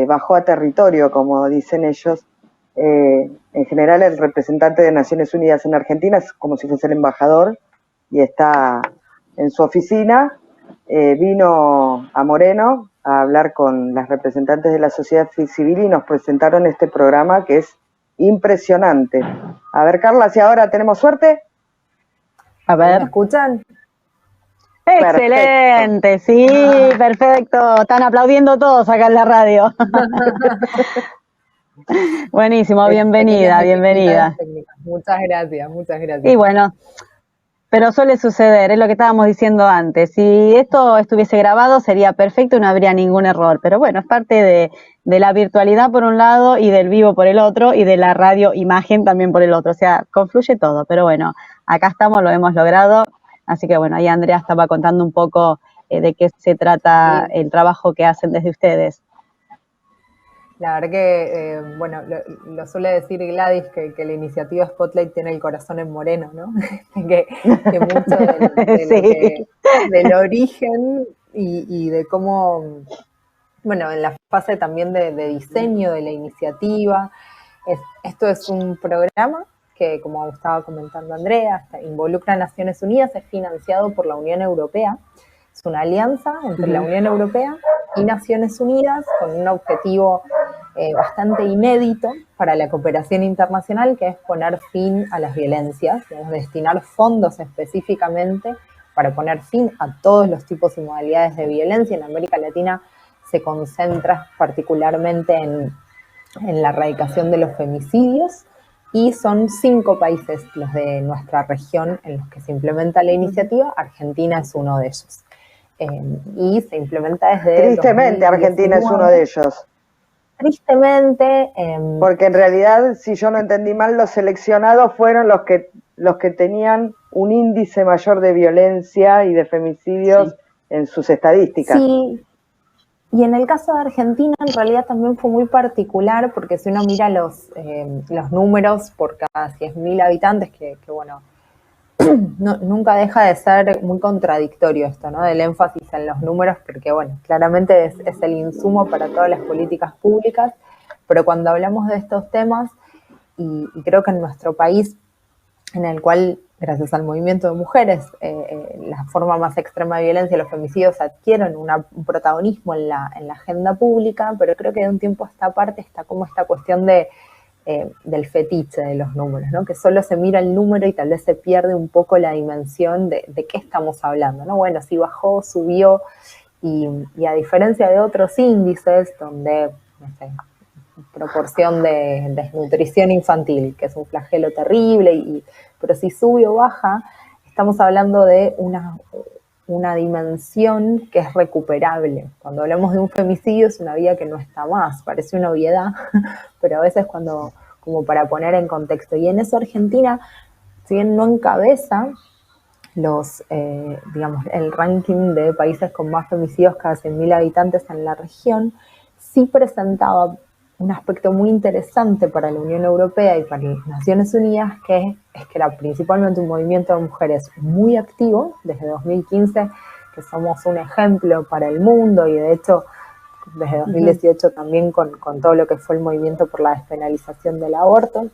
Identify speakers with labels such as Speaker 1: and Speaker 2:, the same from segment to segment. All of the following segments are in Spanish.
Speaker 1: bajó a territorio, como dicen ellos. En general el representante de Naciones Unidas en Argentina es como si fuese el embajador y está en su oficina. Vino a Moreno a hablar con las representantes de la sociedad civil y nos presentaron este programa que es impresionante. A ver, Carla, si ahora tenemos suerte.
Speaker 2: A ver.
Speaker 3: ¿Me escuchan?
Speaker 2: Excelente, perfecto. Sí, perfecto. Están aplaudiendo todos acá en la radio. Buenísimo, bienvenida, bienvenida.
Speaker 3: Muchas gracias, muchas gracias.
Speaker 2: Y bueno, pero suele suceder, es lo que estábamos diciendo antes. Si esto estuviese grabado sería perfecto y no habría ningún error. Pero bueno, es parte de la virtualidad por un lado y del vivo por el otro y de la radio imagen también por el otro. O sea, confluye todo. Pero bueno, acá estamos, lo hemos logrado. Así que bueno, ahí Andrea estaba contando un poco de qué se trata el trabajo que hacen desde ustedes.
Speaker 3: La verdad que, bueno, lo suele decir Gladys, que la iniciativa Spotlight tiene el corazón en Moreno, ¿no? que mucho del origen y de cómo, bueno, en la fase también de diseño de la iniciativa. Esto es un programa que, como estaba comentando Andrea, involucra a Naciones Unidas, es financiado por la Unión Europea. Es una alianza entre la Unión Europea y Naciones Unidas con un objetivo bastante inédito para la cooperación internacional, que es poner fin a las violencias, destinar fondos específicamente para poner fin a todos los tipos y modalidades de violencia. En América Latina se concentra particularmente en la erradicación de los femicidios, y son 5 países los de nuestra región en los que se implementa la iniciativa. Argentina es uno de ellos. Y se implementa desde...
Speaker 1: Tristemente, 2019. Argentina es uno de ellos.
Speaker 3: Tristemente.
Speaker 1: Porque en realidad, si yo no entendí mal, los seleccionados fueron los que tenían un índice mayor de violencia y de femicidios en sus estadísticas.
Speaker 3: Sí. Y en el caso de Argentina, en realidad también fue muy particular, porque si uno mira los números por cada 100.000 habitantes, que bueno, nunca deja de ser muy contradictorio esto, ¿no? Del énfasis en los números, porque bueno, claramente es el insumo para todas las políticas públicas, pero cuando hablamos de estos temas, y creo que en nuestro país, en el cual, gracias al movimiento de mujeres, la forma más extrema de violencia, los femicidios, adquieren un protagonismo en la agenda pública, pero creo que de un tiempo a esta parte está como esta cuestión del fetiche de los números, ¿no? Que solo se mira el número y tal vez se pierde un poco la dimensión de qué estamos hablando, ¿no? Bueno, si bajó, subió, y a diferencia de otros índices donde, no sé, proporción de desnutrición infantil, que es un flagelo terrible, pero si sube o baja, estamos hablando de una dimensión que es recuperable. Cuando hablamos de un femicidio es una vida que no está más, parece una obviedad, pero a veces como para poner en contexto. Y en eso Argentina, si bien no encabeza digamos, el ranking de países con más femicidios cada 100.000 habitantes en la región, sí presentaba un aspecto muy interesante para la Unión Europea y para las Naciones Unidas, que es que era principalmente un movimiento de mujeres muy activo, desde 2015, que somos un ejemplo para el mundo, y de hecho desde 2018 también con todo lo que fue el movimiento por la despenalización del aborto.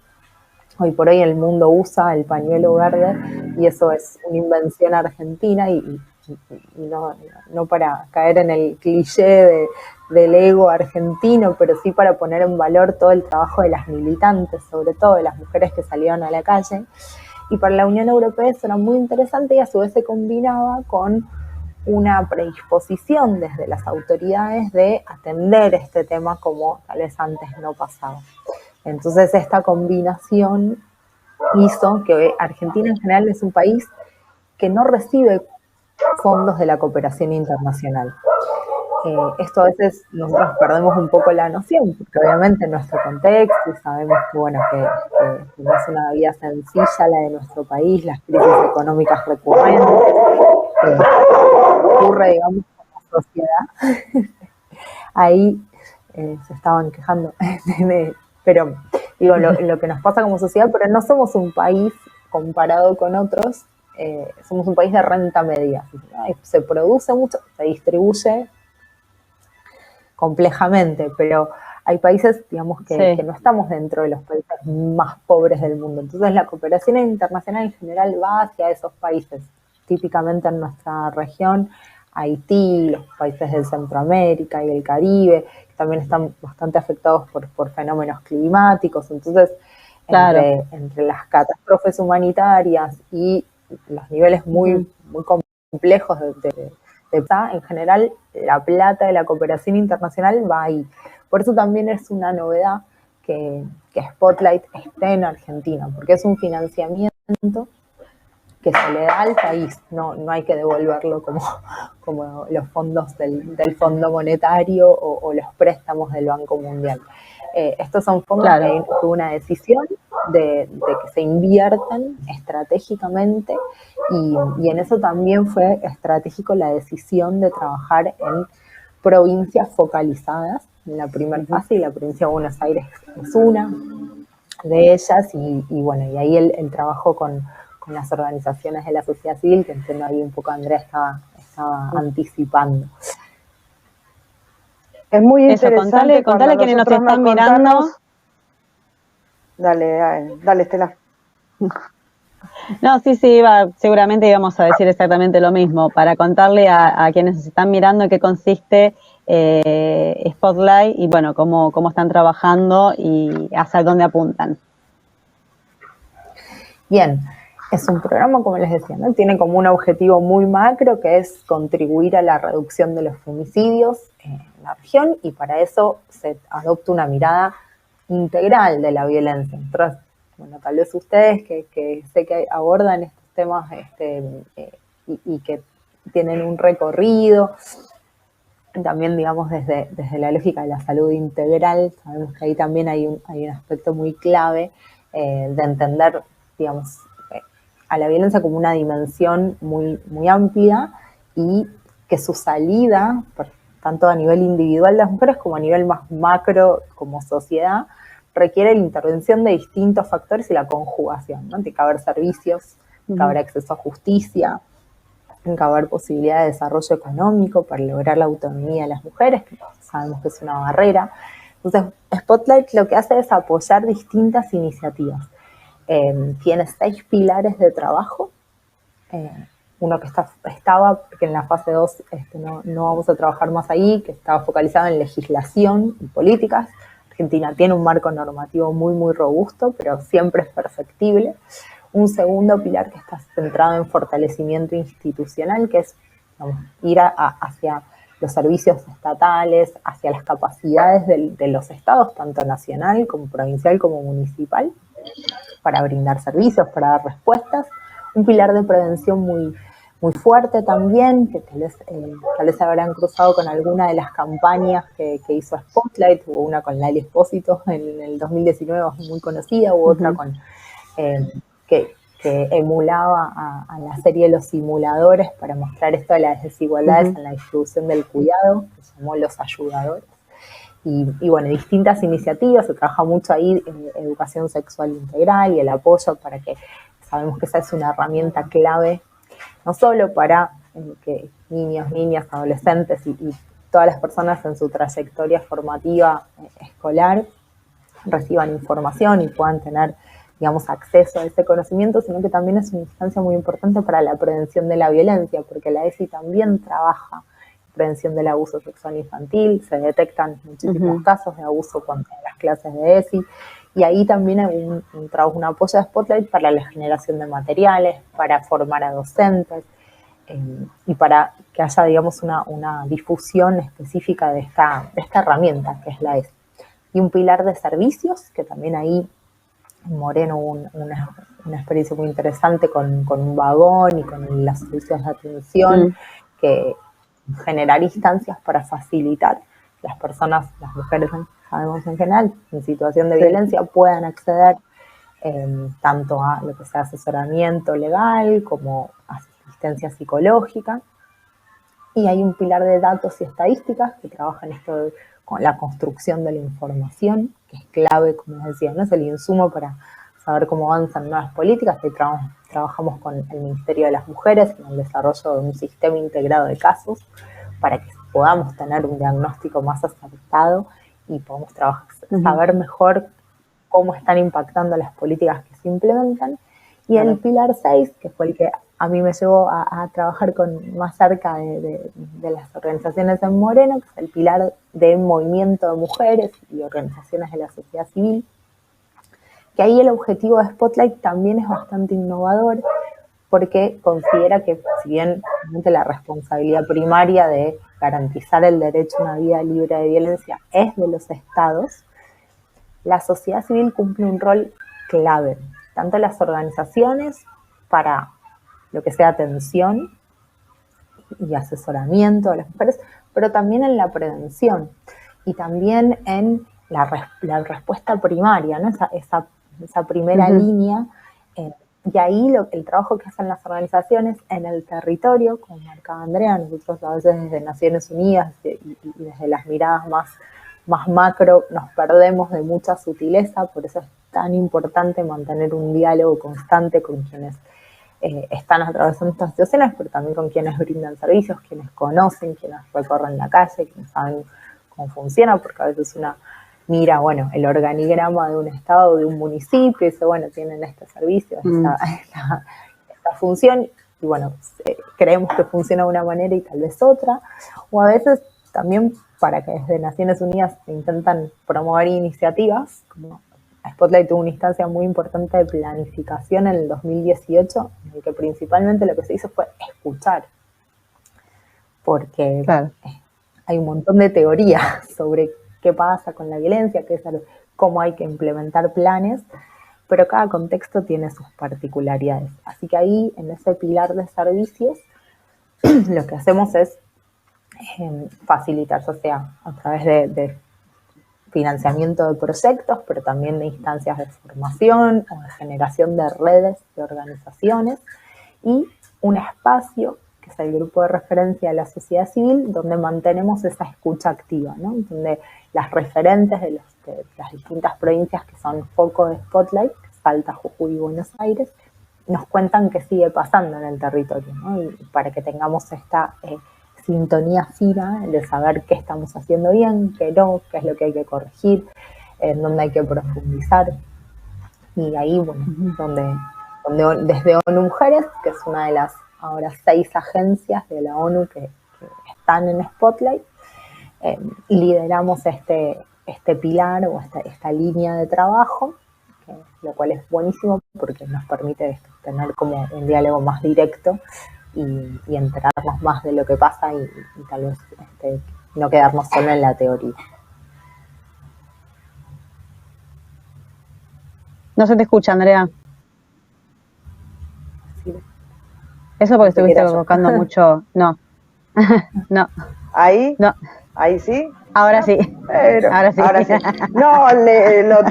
Speaker 3: Hoy por hoy el mundo usa el pañuelo verde, y eso es una invención argentina, y no para caer en el cliché del ego argentino, pero sí para poner en valor todo el trabajo de las militantes, sobre todo de las mujeres que salieron a la calle. Y para la Unión Europea eso era muy interesante, y a su vez se combinaba con una predisposición desde las autoridades de atender este tema como tal vez antes no pasaba. Entonces esta combinación hizo que Argentina en general es un país que no recibe fondos de la cooperación internacional. Esto a veces nosotros perdemos un poco la noción, porque obviamente en nuestro contexto, y sabemos que, bueno, que no es una vida sencilla la de nuestro país, las crisis económicas recurrentes, ocurre, digamos, con la sociedad. Ahí se estaban quejando, pero digo, lo que nos pasa como sociedad, pero no somos un país comparado con otros, somos un país de renta media, ¿no? Se produce mucho, se distribuye complejamente, pero hay países, digamos, que no estamos dentro de los países más pobres del mundo. Entonces la cooperación internacional en general va hacia esos países, típicamente en nuestra región, Haití, los países de Centroamérica y el Caribe, que también están bastante afectados por fenómenos climáticos. Entonces,
Speaker 2: claro,
Speaker 3: entre las catástrofes humanitarias y los niveles muy complejos en general, la plata de la cooperación internacional va ahí. Por eso también es una novedad que Spotlight esté en Argentina, porque es un financiamiento que se le da al país, no hay que devolverlo como los fondos del Fondo Monetario o los préstamos del Banco Mundial. Estos son fondos que hay una decisión de que se inviertan estratégicamente y en eso también fue estratégico la decisión de trabajar en provincias focalizadas en la primera fase, y la provincia de Buenos Aires es una de ellas, y bueno, y ahí el trabajo con las organizaciones de la sociedad civil, que entiendo ahí un poco Andrea estaba anticipando.
Speaker 1: Es muy interesante.
Speaker 2: Contale a quienes nos están mirando.
Speaker 1: Dale, Estela.
Speaker 2: No, sí, seguramente íbamos a decir exactamente lo mismo, para contarle a quienes nos están mirando en qué consiste Spotlight y bueno, cómo están trabajando y hacia dónde apuntan.
Speaker 3: Bien, es un programa, como les decía, ¿no? Tiene como un objetivo muy macro, que es contribuir a la reducción de los femicidios en la región, y para eso se adopta una mirada integral de la violencia. Entonces, bueno, tal vez ustedes que sé que abordan estos temas y que tienen un recorrido, también, digamos, desde la lógica de la salud integral, sabemos que ahí también hay un aspecto muy clave de entender, digamos, a la violencia como una dimensión muy, muy amplia, y que su salida, tanto a nivel individual de las mujeres como a nivel más macro como sociedad, requiere la intervención de distintos factores y la conjugación, ¿no? Tiene que haber servicios, tiene que haber acceso a justicia, tiene que haber posibilidad de desarrollo económico para lograr la autonomía de las mujeres, que sabemos que es una barrera. Entonces, Spotlight lo que hace es apoyar distintas iniciativas. Tiene 6 pilares de trabajo. Uno que estaba, porque en la fase 2 no vamos a trabajar más ahí, que estaba focalizado en legislación y políticas. Argentina tiene un marco normativo muy, muy robusto, pero siempre es perfectible. Un segundo pilar que está centrado en fortalecimiento institucional, que es, vamos, ir hacia los servicios estatales, hacia las capacidades de los estados, tanto nacional como provincial como municipal, para brindar servicios, para dar respuestas. Un pilar de prevención muy, muy fuerte también, que tal vez se habrán cruzado con alguna de las campañas que hizo Spotlight. Hubo una con Lali Espósito en el 2019, muy conocida, hubo otra con que emulaba a la serie Los Simuladores para mostrar esto de las desigualdades en la distribución del cuidado, que se llamó Los Ayudadores. Y bueno, distintas iniciativas, se trabaja mucho ahí en educación sexual integral y el apoyo para que, sabemos que esa es una herramienta clave, no solo para que niños, niñas, adolescentes y todas las personas en su trayectoria formativa escolar reciban información y puedan tener, digamos, acceso a ese conocimiento, sino que también es una instancia muy importante para la prevención de la violencia, porque la ESI también trabaja prevención del abuso sexual infantil, se detectan muchísimos casos de abuso en las clases de ESI, y ahí también hay un trabajo, un apoyo de Spotlight para la generación de materiales, para formar a docentes, y para que haya, digamos, una difusión específica de esta herramienta que es la ESI. Y un pilar de servicios, que también ahí en Moreno hubo una experiencia muy interesante con un vagón y con los servicios de atención, que generar instancias para facilitar que las personas, las mujeres, sabemos en general, en situación de violencia, puedan acceder tanto a lo que sea asesoramiento legal como asistencia psicológica. Y hay un pilar de datos y estadísticas que trabaja en esto con la construcción de la información, que es clave, como les decía, ¿no? Es el insumo para saber cómo avanzan nuevas políticas. Ahí trabajamos con el Ministerio de las Mujeres en el desarrollo de un sistema integrado de casos para que podamos tener un diagnóstico más acertado y podamos saber mejor cómo están impactando las políticas que se implementan. Y el pilar 6, que fue el que a mí me llevó a trabajar más cerca de las organizaciones en Moreno, que es el pilar de movimiento de mujeres y organizaciones de la sociedad civil, que ahí el objetivo de Spotlight también es bastante innovador, porque considera que, si bien la responsabilidad primaria de garantizar el derecho a una vida libre de violencia es de los estados, la sociedad civil cumple un rol clave, tanto en las organizaciones para lo que sea atención y asesoramiento a las mujeres, pero también en la prevención y también en la respuesta primaria, ¿no? esa primera línea. Y ahí el trabajo que hacen las organizaciones en el territorio, como marcaba Andrea, nosotros a veces desde Naciones Unidas y desde las miradas más macro nos perdemos de mucha sutileza, por eso es tan importante mantener un diálogo constante con quienes están atravesando estas situaciones, pero también con quienes brindan servicios, quienes conocen, quienes recorren la calle, quienes saben cómo funciona, porque a veces una mira, bueno, el organigrama de un estado, de un municipio, y dice, bueno, tienen este servicio, esta función, y bueno, creemos que funciona de una manera y tal vez otra, o a veces también para que desde Naciones Unidas se intentan promover iniciativas, como Spotlight tuvo una instancia muy importante de planificación en el 2018, en el que principalmente lo que se hizo fue escuchar, porque hay un montón de teorías sobre qué pasa con la violencia, cómo hay que implementar planes, pero cada contexto tiene sus particularidades. Así que ahí, en ese pilar de servicios, lo que hacemos es facilitar, o sea, a través de financiamiento de proyectos, pero también de instancias de formación o de generación de redes de organizaciones, y un espacio que es el grupo de referencia de la sociedad civil, donde mantenemos esa escucha activa, ¿no? Donde las referentes de las distintas provincias que son foco de Spotlight, Salta, Jujuy y Buenos Aires, nos cuentan qué sigue pasando en el territorio, ¿no? Y para que tengamos esta sintonía fina de saber qué estamos haciendo bien, qué no, qué es lo que hay que corregir, en dónde hay que profundizar. Y ahí, bueno, donde desde ONU Mujeres, que es una de las ahora 6 agencias de la ONU que están en Spotlight, lideramos este pilar o esta línea de trabajo, lo cual es buenísimo porque nos permite tener como un diálogo más directo y enterarnos más de lo que pasa y tal vez no quedarnos solo en la teoría.
Speaker 2: No se te escucha, Andrea.
Speaker 3: Sí.
Speaker 2: Eso porque estuviste tocando mucho. No. No.
Speaker 1: ¿Ahí?
Speaker 2: No.
Speaker 1: ¿Ahí sí?
Speaker 2: Ahora sí.
Speaker 1: Pero,
Speaker 2: ahora sí.
Speaker 1: No, lo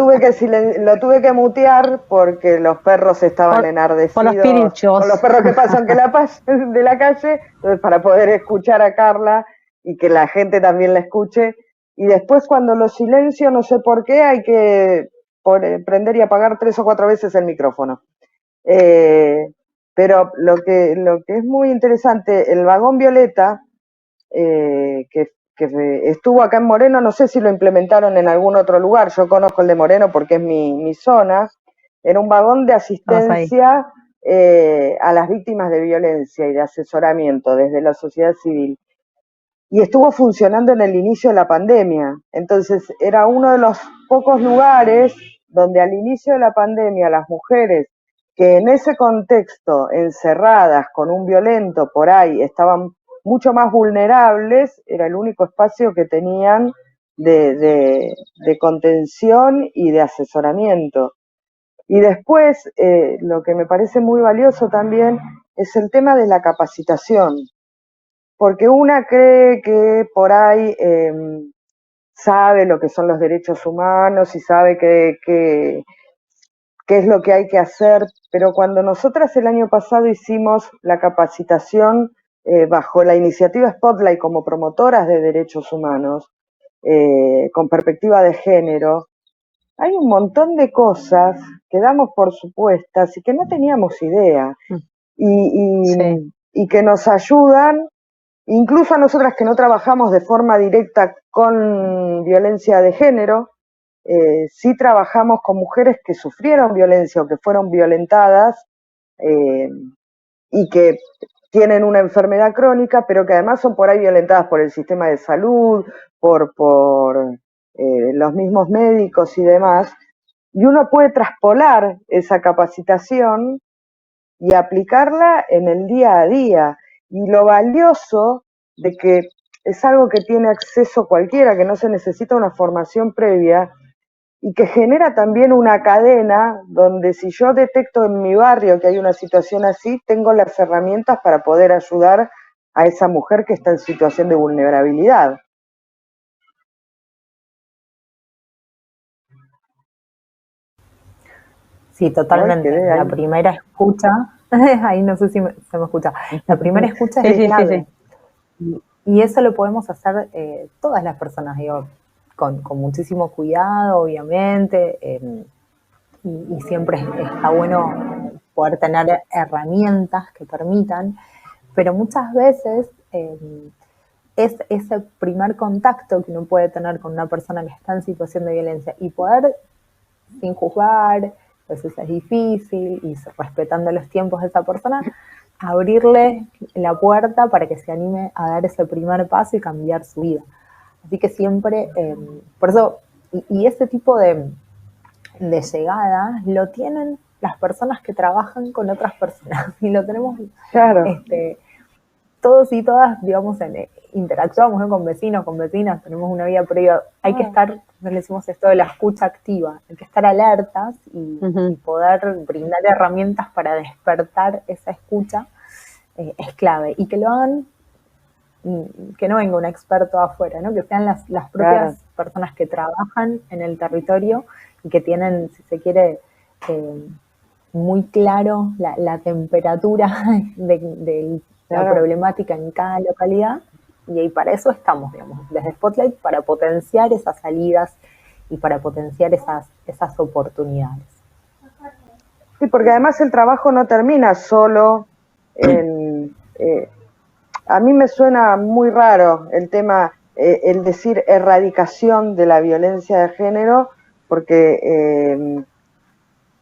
Speaker 1: tuve que mutear porque los perros estaban enardecidos.
Speaker 2: Por los pinchos.
Speaker 1: Con los perros que pasan de la calle, entonces para poder escuchar a Carla y que la gente también la escuche. Y después cuando lo silencio, no sé por qué, hay que prender y apagar 3 o 4 veces el micrófono. Pero lo que es muy interesante, el vagón violeta, que estuvo acá en Moreno, no sé si lo implementaron en algún otro lugar, yo conozco el de Moreno porque es mi zona, era un vagón de asistencia a las víctimas de violencia y de asesoramiento desde la sociedad civil. Y estuvo funcionando en el inicio de la pandemia, entonces era uno de los pocos lugares donde al inicio de la pandemia las mujeres que en ese contexto, encerradas con un violento por ahí, estaban mucho más vulnerables, era el único espacio que tenían de contención y de asesoramiento. Y después, lo que me parece muy valioso también es el tema de la capacitación, porque una cree que por ahí sabe lo que son los derechos humanos y sabe qué es lo que hay que hacer, pero cuando nosotras el año pasado hicimos la capacitación bajo la iniciativa Spotlight como promotoras de derechos humanos, con perspectiva de género, hay un montón de cosas que damos por supuestas y que no teníamos idea y que nos ayudan Incluso a nosotras que no trabajamos de forma directa con violencia de género, sí trabajamos con mujeres que sufrieron violencia o que fueron violentadas y que tienen una enfermedad crónica, pero que además son por ahí violentadas por el sistema de salud, por los mismos médicos y demás, y uno puede traspolar esa capacitación y aplicarla en el día a día. Y lo valioso de que es algo que tiene acceso cualquiera, que no se necesita una formación previa, y que genera también una cadena donde si yo detecto en mi barrio que hay una situación así, tengo las herramientas para poder ayudar a esa mujer que está en situación de vulnerabilidad.
Speaker 3: Sí, totalmente. La primera escucha, ahí no sé si se me escucha, la primera escucha es clave. Y eso lo podemos hacer todas las personas, digo, con muchísimo cuidado, obviamente, y siempre está bueno poder tener herramientas que permitan, pero muchas veces es ese primer contacto que uno puede tener con una persona que está en situación de violencia y poder, sin juzgar, a veces es difícil, y respetando los tiempos de esa persona, abrirle la puerta para que se anime a dar ese primer paso y cambiar su vida. Así que siempre, por eso, y ese tipo de llegada lo tienen las personas que trabajan con otras personas, y lo tenemos,
Speaker 1: claro,
Speaker 3: todos y todas, digamos, interactuamos, ¿no?, con vecinos, con vecinas, tenemos una vida previa, hay que estar, nos le decimos esto de la escucha activa, hay que estar alertas y poder brindar herramientas para despertar esa escucha, es clave, y que lo hagan, que no venga un experto afuera, ¿no?, que sean las propias personas que trabajan en el territorio y que tienen, si se quiere, muy claro la temperatura de la problemática en cada localidad, y para eso estamos, digamos, desde Spotlight, para potenciar esas salidas y para potenciar esas oportunidades.
Speaker 1: Sí, porque además el trabajo no termina solo en... a mí me suena muy raro el tema, el decir erradicación de la violencia de género, porque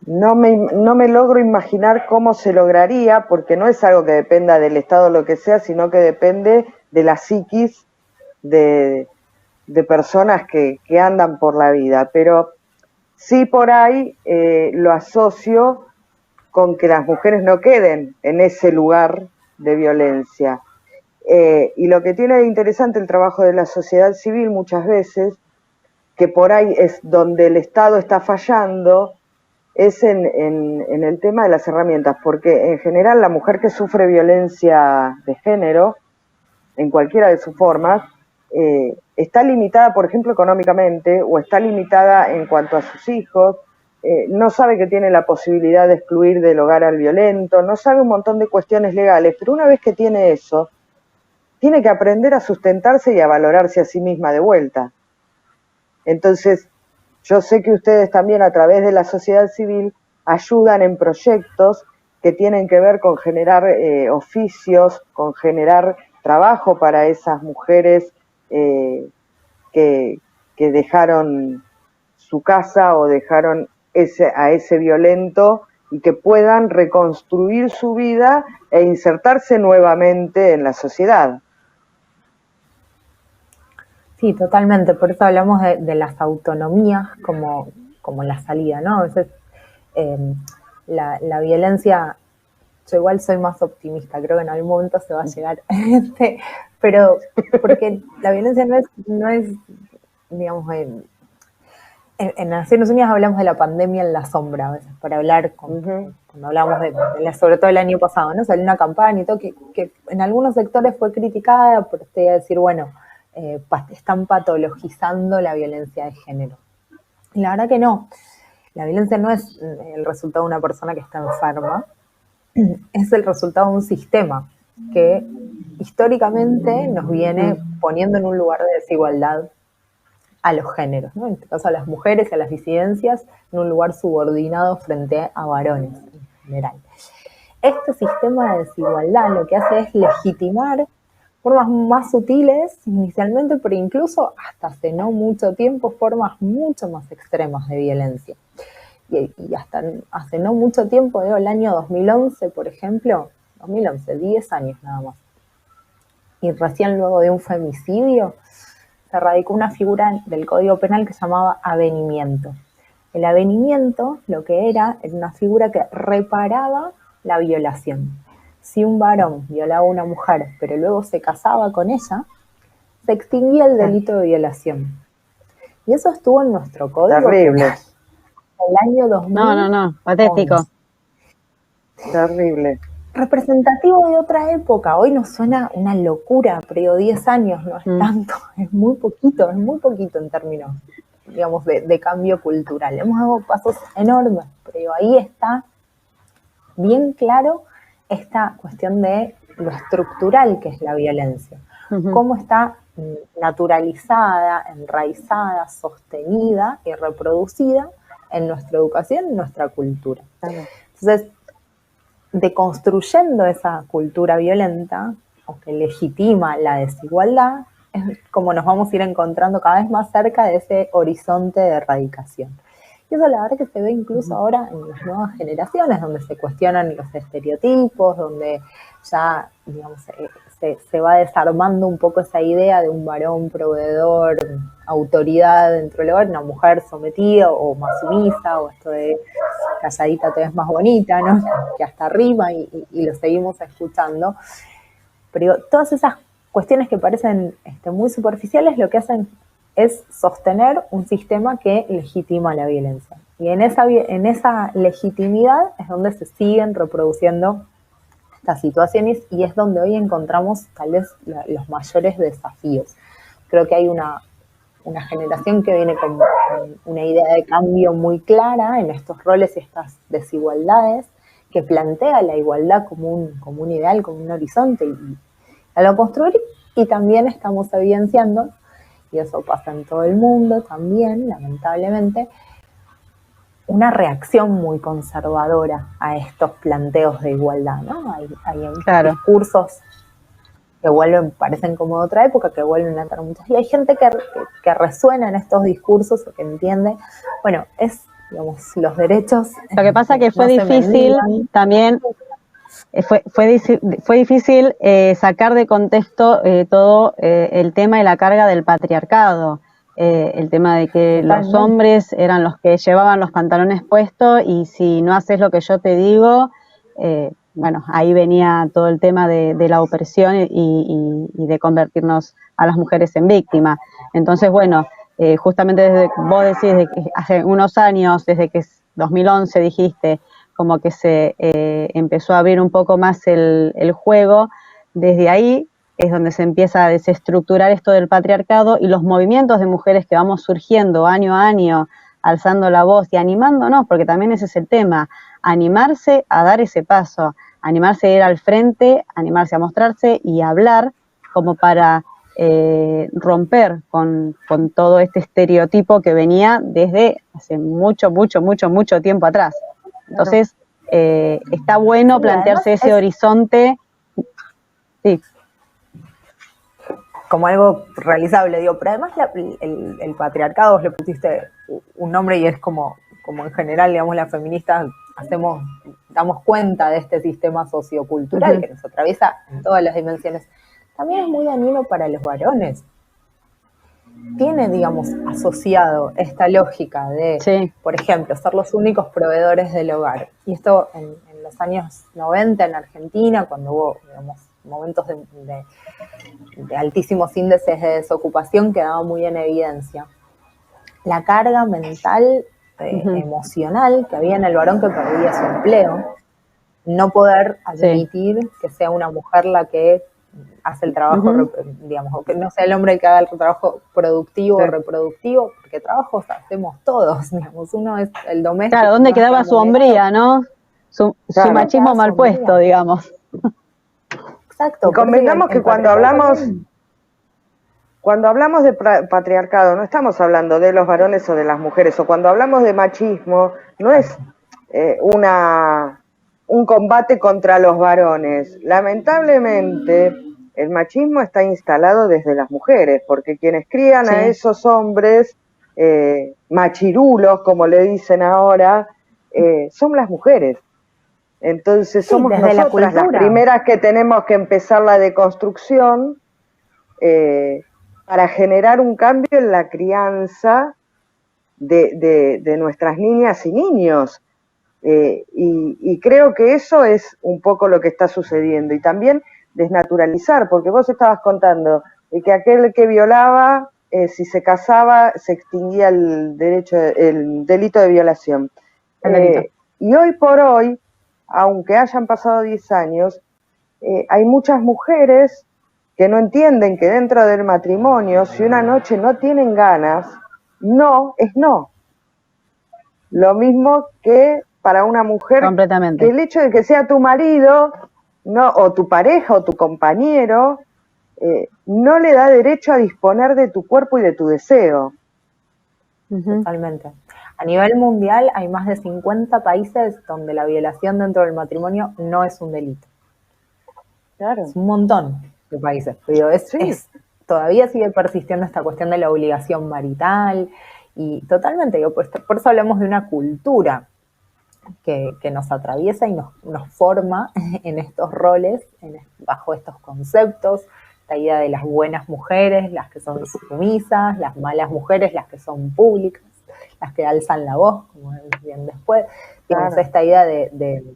Speaker 1: no me logro imaginar cómo se lograría, porque no es algo que dependa del Estado o lo que sea, sino que depende de la psiquis de personas que andan por la vida. Pero sí, por ahí lo asocio con que las mujeres no queden en ese lugar de violencia. Y lo que tiene de interesante el trabajo de la sociedad civil muchas veces, que por ahí es donde el Estado está fallando, es en el tema de las herramientas, porque en general la mujer que sufre violencia de género, en cualquiera de sus formas, está limitada, por ejemplo, económicamente, o está limitada en cuanto a sus hijos, no sabe que tiene la posibilidad de excluir del hogar al violento, no sabe un montón de cuestiones legales, pero una vez que tiene eso, tiene que aprender a sustentarse y a valorarse a sí misma de vuelta. Entonces, yo sé que ustedes también a través de la sociedad civil ayudan en proyectos que tienen que ver con generar oficios, con generar trabajo para esas mujeres que dejaron su casa o dejaron a ese violento, y que puedan reconstruir su vida e insertarse nuevamente en la sociedad.
Speaker 3: Sí, totalmente, por eso hablamos de las autonomías como la salida, ¿no? A veces la violencia, yo igual soy más optimista, creo que en algún momento se va a llegar, pero porque la violencia no es digamos, en Naciones Unidas hablamos de la pandemia en la sombra, a veces, para hablar, cuando hablamos sobre todo el año pasado, ¿no? Salió una campaña y todo, que en algunos sectores fue criticada por decir, bueno, están patologizando la violencia de género. Y la verdad que no. La violencia no es el resultado de una persona que está enferma, es el resultado de un sistema que históricamente nos viene poniendo en un lugar de desigualdad a los géneros, ¿no? En este caso a las mujeres y a las disidencias, en un lugar subordinado frente a varones en general. Este sistema de desigualdad lo que hace es legitimar formas más sutiles inicialmente, pero incluso hasta hace no mucho tiempo, formas mucho más extremas de violencia. Y hasta hace no mucho tiempo, digo, el año 2011, por ejemplo, 2011, 10 años nada más, y recién luego de un femicidio, se radicó una figura del Código Penal que se llamaba avenimiento. El avenimiento lo que era una figura que reparaba la violación. Si un varón violaba a una mujer, pero luego se casaba con ella, se extinguía el delito de violación. Y eso estuvo en nuestro Código Penal. El año 2000.
Speaker 2: No, patético.
Speaker 1: Terrible.
Speaker 3: Representativo de otra época. Hoy nos suena una locura, pero digo, 10 años no es tanto, es muy poquito en términos, digamos, de cambio cultural. Hemos dado pasos enormes, pero digo, ahí está bien claro esta cuestión de lo estructural que es la violencia, cómo está naturalizada, enraizada, sostenida y reproducida en nuestra educación, en nuestra cultura. Entonces, deconstruyendo esa cultura violenta, o que legitima la desigualdad, es como nos vamos a ir encontrando cada vez más cerca de ese horizonte de erradicación. Y eso la verdad que se ve incluso ahora en las nuevas generaciones, donde se cuestionan los estereotipos, donde ya, digamos, se va desarmando un poco esa idea de un varón proveedor, autoridad dentro del hogar, una mujer sometida o más sumisa, o esto de calladita te ves más bonita, ¿no? Que hasta rima y lo seguimos escuchando. Pero todas esas cuestiones que parecen muy superficiales, lo que hacen es sostener un sistema que legitima la violencia. Y en esa legitimidad es donde se siguen reproduciendo estas situaciones y es donde hoy encontramos tal vez los mayores desafíos. Creo que hay una generación que viene con una idea de cambio muy clara en estos roles y estas desigualdades, que plantea la igualdad como un ideal, como un horizonte, y a lo construir, y también estamos evidenciando, y eso pasa en todo el mundo también, lamentablemente, una reacción muy conservadora a estos planteos de igualdad, ¿no? Hay discursos que parecen como de otra época, que vuelven a tener muchas. Y hay gente que resuena en estos discursos, o que entiende, bueno, digamos, los derechos.
Speaker 2: Lo que pasa que fue difícil también, fue difícil sacar de contexto todo el tema y la carga del patriarcado. El tema de que los hombres eran los que llevaban los pantalones puestos y si no haces lo que yo te digo, bueno, ahí venía todo el tema de la opresión y de convertirnos a las mujeres en víctimas. Entonces, bueno, justamente desde vos decís de que hace unos años, desde que 2011 dijiste, como que se empezó a abrir un poco más el juego, desde ahí es donde se empieza a desestructurar esto del patriarcado y los movimientos de mujeres que vamos surgiendo año a año, alzando la voz y animándonos, porque también ese es el tema, animarse a dar ese paso, animarse a ir al frente, animarse a mostrarse y a hablar como para romper con todo este estereotipo que venía desde hace mucho tiempo atrás. Entonces, está bueno plantearse ese horizonte. Sí.
Speaker 3: Como algo realizable, digo, pero además el patriarcado, vos le pusiste un nombre y es como en general, digamos, las feministas damos cuenta de este sistema sociocultural que nos atraviesa en todas las dimensiones. También es muy dañino para los varones. Tiene, digamos, asociado esta lógica de, por ejemplo, ser los únicos proveedores del hogar. Y esto en los años 90 en Argentina, cuando hubo, digamos, momentos de altísimos índices de desocupación, quedaba muy en evidencia la carga mental, emocional que había en el varón que perdía su empleo, no poder admitir que sea una mujer la que hace el trabajo, digamos, o que no sea el hombre el que haga el trabajo productivo o reproductivo, porque trabajos hacemos todos, digamos, uno es el doméstico.
Speaker 2: Claro, ¿dónde quedaba su hombría, no? Su machismo mal puesto, digamos.
Speaker 3: Exacto.
Speaker 1: Y convengamos que cuando hablamos de patriarcado, no estamos hablando de los varones o de las mujeres, o cuando hablamos de machismo, no es un combate contra los varones. Lamentablemente, el machismo está instalado desde las mujeres, porque quienes crían a esos hombres machirulos, como le dicen ahora, son las mujeres. Entonces somos nosotras las primeras que tenemos que empezar la deconstrucción para generar un cambio en la crianza de nuestras niñas y niños. Y creo que eso es un poco lo que está sucediendo. Y también desnaturalizar, porque vos estabas contando que aquel que violaba, si se casaba, se extinguía el delito de violación. Y hoy por hoy, aunque hayan pasado 10 años, hay muchas mujeres que no entienden que dentro del matrimonio, si una noche no tienen ganas, no es no. Lo mismo que para una mujer, que el hecho de que sea tu marido, no, o tu pareja o tu compañero, no le da derecho a disponer de tu cuerpo y de tu deseo.
Speaker 3: Totalmente. A nivel mundial hay más de 50 países donde la violación dentro del matrimonio no es un delito.
Speaker 1: Claro.
Speaker 3: Es un montón de países. Pero todavía sigue persistiendo esta cuestión de la obligación marital y totalmente, por eso hablamos de una cultura que nos atraviesa y nos forma en estos roles, bajo estos conceptos, la idea de las buenas mujeres, las que son sumisas, las malas mujeres, las que son públicas, las que alzan la voz, como bien después. Tienes esta idea de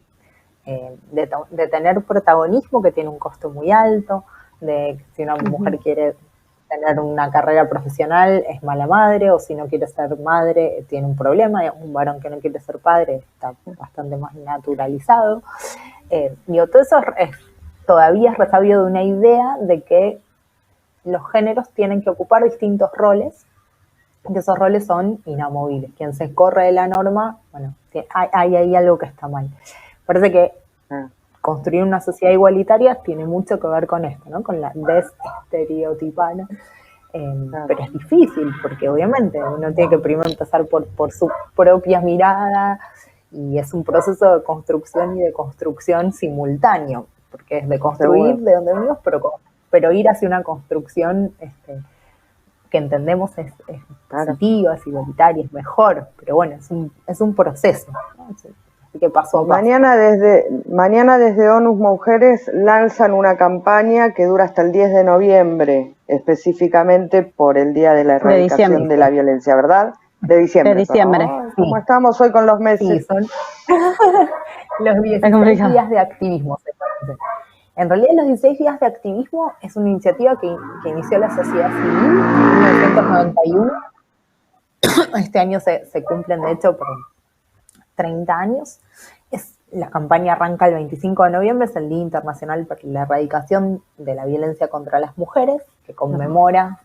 Speaker 3: tener protagonismo que tiene un costo muy alto, de que si una mujer quiere tener una carrera profesional es mala madre, o si no quiere ser madre tiene un problema. Un varón que no quiere ser padre está bastante más naturalizado. Todo eso todavía es resabio de una idea de que los géneros tienen que ocupar distintos roles, que esos roles son inamovibles. Quien se corre de la norma, bueno, hay algo que está mal. Parece que construir una sociedad igualitaria tiene mucho que ver con esto, ¿no? Con la desestereotipada. Pero es difícil, porque obviamente uno tiene que primero empezar por su propia mirada, y es un proceso de construcción y de construcción simultáneo, porque es de construir de donde venimos, pero ir hacia una construcción que entendemos es positiva, es igualitaria, es mejor, pero bueno, es un proceso, ¿no? Así que paso a paso.
Speaker 1: Mañana desde ONU Mujeres lanzan una campaña que dura hasta el 10 de noviembre, específicamente por el Día de la Erradicación de la Violencia, ¿verdad? De diciembre.
Speaker 2: De diciembre.
Speaker 1: ¿Cómo estamos hoy con los meses?
Speaker 3: Sí, son los 16 días de activismo. En realidad, los 16 días de activismo es una iniciativa que inició la sociedad civil en 1991. Este año se cumplen, de hecho, por 30 años. La campaña arranca el 25 de noviembre, es el Día Internacional para la Erradicación de la Violencia contra las Mujeres, que se conmemora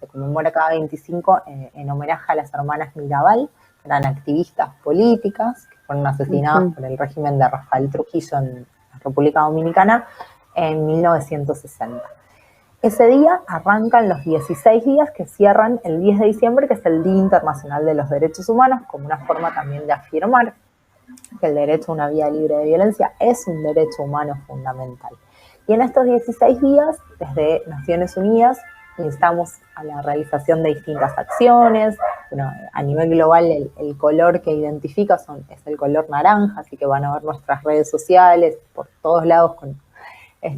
Speaker 3: cada 25 en homenaje a las hermanas Mirabal, que eran activistas políticas, que fueron asesinadas por el régimen de Rafael Trujillo en la República Dominicana en 1960. Ese día arrancan los 16 días que cierran el 10 de diciembre, que es el Día Internacional de los Derechos Humanos, como una forma también de afirmar que el derecho a una vida libre de violencia es un derecho humano fundamental. Y en estos 16 días, desde Naciones Unidas, instamos a la realización de distintas acciones. Bueno, a nivel global, el color que identifica es el color naranja, así que van a ver nuestras redes sociales por todos lados con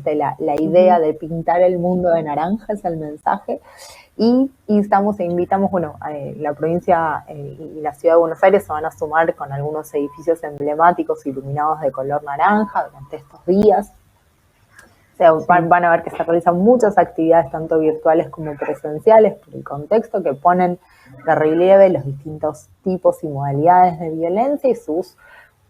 Speaker 3: la idea de pintar el mundo de naranja, es el mensaje. Y instamos e invitamos, la provincia y la ciudad de Buenos Aires se van a sumar con algunos edificios emblemáticos iluminados de color naranja durante estos días. O sea, van a ver que se realizan muchas actividades, tanto virtuales como presenciales, por el contexto, que ponen de relieve los distintos tipos y modalidades de violencia y sus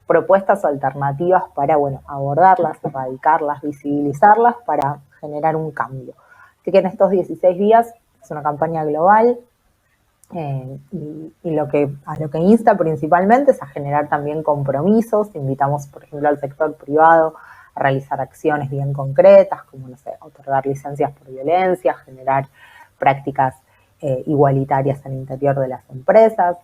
Speaker 3: propuestas alternativas para, abordarlas, erradicarlas, visibilizarlas, para generar un cambio. Así que en estos 16 días es una campaña global y a lo que insta principalmente es a generar también compromisos. Invitamos, por ejemplo, al sector privado a realizar acciones bien concretas, como, otorgar licencias por violencia, generar prácticas igualitarias al interior de las empresas.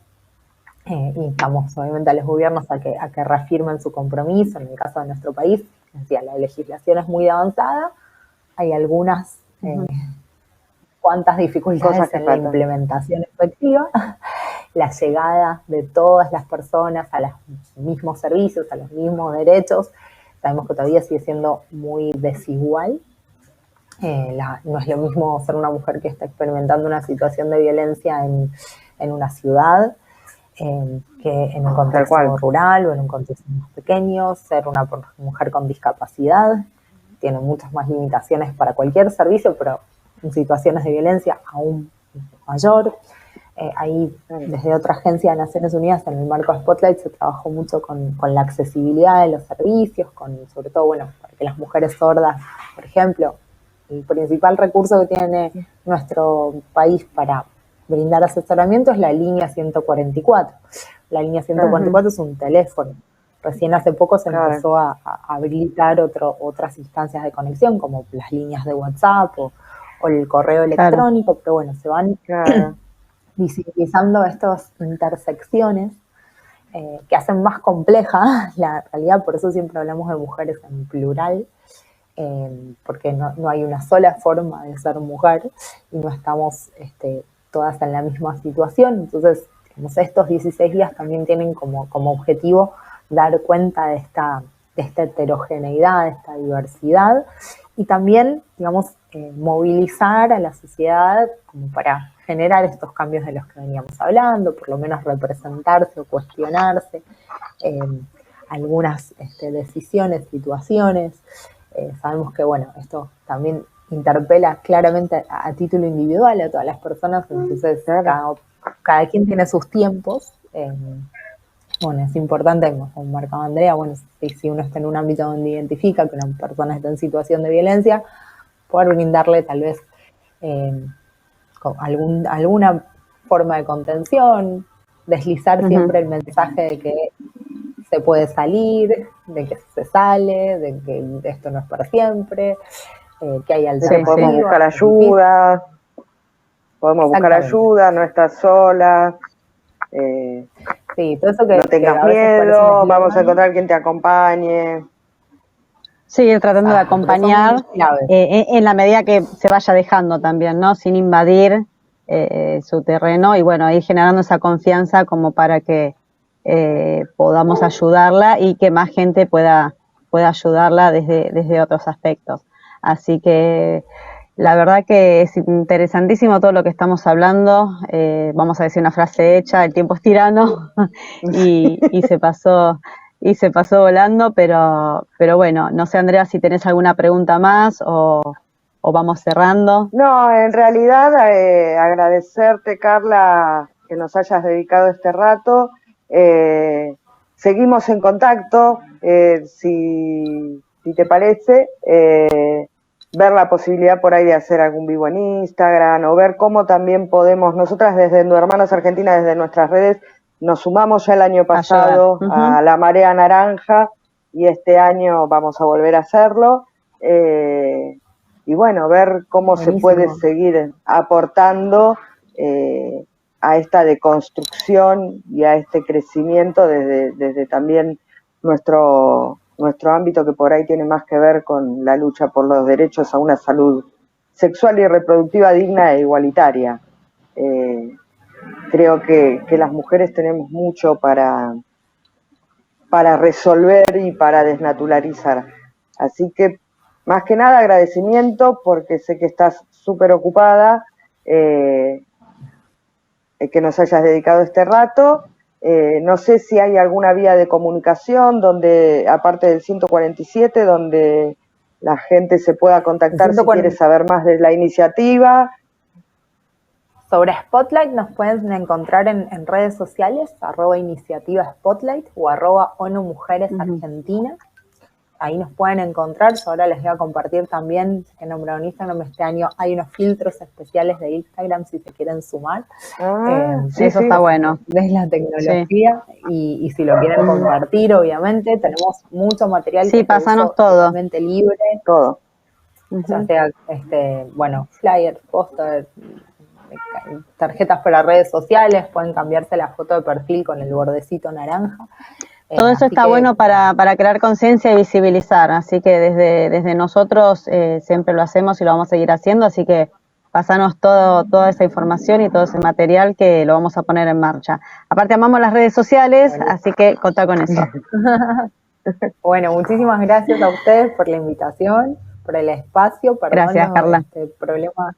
Speaker 3: Instamos, obviamente, a los gobiernos a que reafirmen su compromiso. En el caso de nuestro país, la legislación es muy avanzada, hay algunas cuántas dificultades en la implementación efectiva, la llegada de todas las personas a los mismos servicios, a los mismos derechos. Sabemos que todavía sigue siendo muy desigual. No es lo mismo ser una mujer que está experimentando una situación de violencia en una ciudad que en un contexto rural o en un contexto más pequeño. Ser una mujer con discapacidad tiene muchas más limitaciones para cualquier servicio, pero en situaciones de violencia aún mayor. Ahí, desde otra agencia de Naciones Unidas, en el marco de Spotlight, se trabajó mucho con la accesibilidad de los servicios, sobre todo, bueno, para que las mujeres sordas, por ejemplo, el principal recurso que tiene nuestro país para brindar asesoramiento es la línea 144. La línea 144 es un teléfono. Recién hace poco se empezó a habilitar otras instancias de conexión, como las líneas de WhatsApp o el correo electrónico, pero bueno, se van visibilizando estas intersecciones que hacen más compleja la realidad. Por eso siempre hablamos de mujeres en plural, porque no hay una sola forma de ser mujer y no estamos todas en la misma situación. Entonces, digamos, estos 16 días también tienen como objetivo dar cuenta de esta heterogeneidad, de esta diversidad, y también, digamos, movilizar a la sociedad como para generar estos cambios de los que veníamos hablando, por lo menos representarse o cuestionarse algunas decisiones, situaciones. Sabemos que, bueno, esto también interpela claramente a título individual a todas las personas, entonces cada quien tiene sus tiempos. Bueno, es importante, como marcaba Andrea, bueno, si uno está en un ámbito donde identifica que una persona está en situación de violencia, poder brindarle tal vez alguna forma de contención, deslizar siempre el mensaje de que se puede salir, de que se sale, de que esto no es para siempre, que hay alternativas.
Speaker 1: Podemos buscar ayuda, no estás sola.
Speaker 3: Sí, todo eso que
Speaker 1: no tengas miedo, vamos a encontrar quien te acompañe.
Speaker 2: Sí, tratando de acompañar en la medida que se vaya dejando también, ¿no? Sin invadir su terreno y bueno, ir generando esa confianza como para que podamos ayudarla y que más gente pueda ayudarla desde otros aspectos. Así que la verdad que es interesantísimo todo lo que estamos hablando. Vamos a decir una frase hecha, el tiempo es tirano y se pasó volando, pero bueno, no sé, Andrea, si tenés alguna pregunta más o vamos cerrando.
Speaker 1: No, en realidad agradecerte, Carla, que nos hayas dedicado este rato. Seguimos en contacto, si te parece, ver la posibilidad por ahí de hacer algún vivo en Instagram o ver cómo también podemos, nosotras desde Hermanas Argentina, desde nuestras redes, nos sumamos ya el año pasado a la Marea Naranja y este año vamos a volver a hacerlo. Y bueno, ver cómo se puede seguir aportando a esta deconstrucción y a este crecimiento desde también nuestro ámbito, que por ahí tiene más que ver con la lucha por los derechos a una salud sexual y reproductiva digna e igualitaria. Creo que las mujeres tenemos mucho para resolver y para desnaturalizar. Así que, más que nada, agradecimiento, porque sé que estás súper ocupada, que nos hayas dedicado este rato. No sé si hay alguna vía de comunicación donde, aparte del 147, donde la gente se pueda contactar si quiere saber más de la iniciativa.
Speaker 3: Sobre Spotlight nos pueden encontrar en redes sociales, @iniciativa Spotlight o @ONU Mujeres Argentina. Ahí nos pueden encontrar. Yo ahora les voy a compartir también, que nombraron Instagram este año, hay unos filtros especiales de Instagram si se quieren sumar.
Speaker 2: Eso está bueno.
Speaker 3: Es la tecnología y si lo quieren compartir, obviamente, tenemos mucho material
Speaker 2: que
Speaker 3: pasanos totalmente libre.
Speaker 1: Todo.
Speaker 3: Ya sea, flyers, póster, tarjetas para redes sociales, pueden cambiarse la foto de perfil con el bordecito naranja.
Speaker 2: Todo eso
Speaker 3: Así
Speaker 2: está
Speaker 3: que,
Speaker 2: bueno para crear conciencia y visibilizar, así que desde nosotros siempre lo hacemos y lo vamos a seguir haciendo, así que pasanos toda esa información y todo ese material que lo vamos a poner en marcha. Aparte amamos las redes sociales,
Speaker 3: Bueno.
Speaker 2: así que contá con eso.
Speaker 3: Bueno, muchísimas gracias a ustedes por la invitación, por el espacio, perdón
Speaker 2: Gracias, Carla.
Speaker 3: Problemas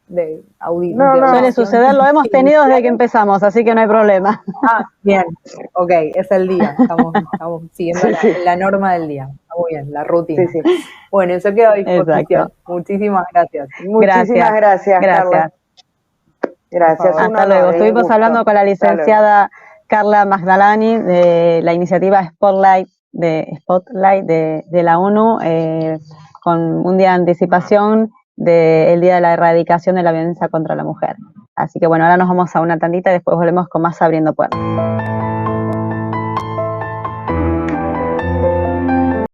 Speaker 3: de audio.
Speaker 1: No,
Speaker 2: Suele suceder, lo hemos tenido desde que empezamos, así que no hay problema.
Speaker 3: Ah, bien, ok, es el día, estamos siguiendo la norma del día, está muy bien, la rutina.
Speaker 1: Sí, sí.
Speaker 3: Bueno, eso quedó a disposición.
Speaker 2: Exacto.
Speaker 3: Muchísimas gracias.
Speaker 1: Muchísimas gracias, Carla. Gracias.
Speaker 2: Hasta luego. Estuvimos hablando con la licenciada Carla Magdalani de la iniciativa Spotlight de la ONU, con un día de anticipación del Día de la Erradicación de la Violencia contra la Mujer. Así que bueno, ahora nos vamos a una tandita y después volvemos con más Abriendo Puertas.